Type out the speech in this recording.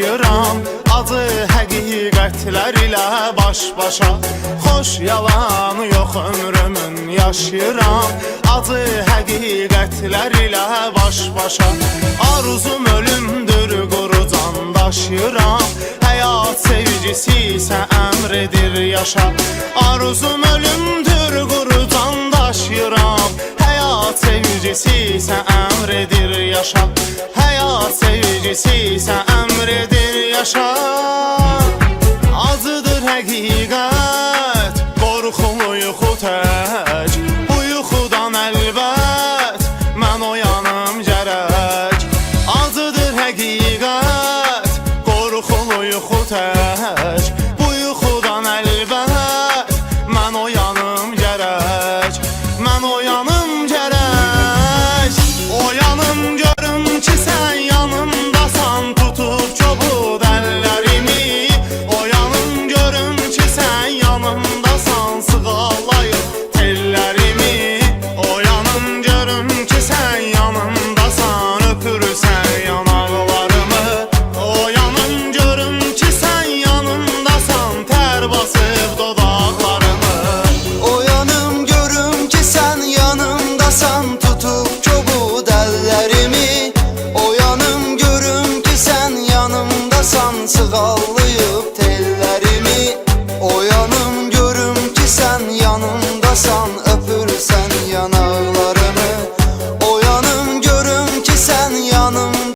yaşayıram. Acı həqiqətlər ilə baş-başa, xoş yalanı yox ömrümün yaşayıram. Acı həqiqətlər ilə baş-başa, arzum ölümdür quru can daşıyıram. Həyat sevgisi isə əmr edir yaşa, arzum ölümdür quru can daşıyıram. Həyat sevgisi isə əmr edir yaşa, həyat sevgisi isə əmr edir yaşa. Acıdır həqiqət, qorxulu yuxu tək, bu yuxudan əlbət mən oyanım gərək. Acıdır həqiqət, qorxulu yuxu tək,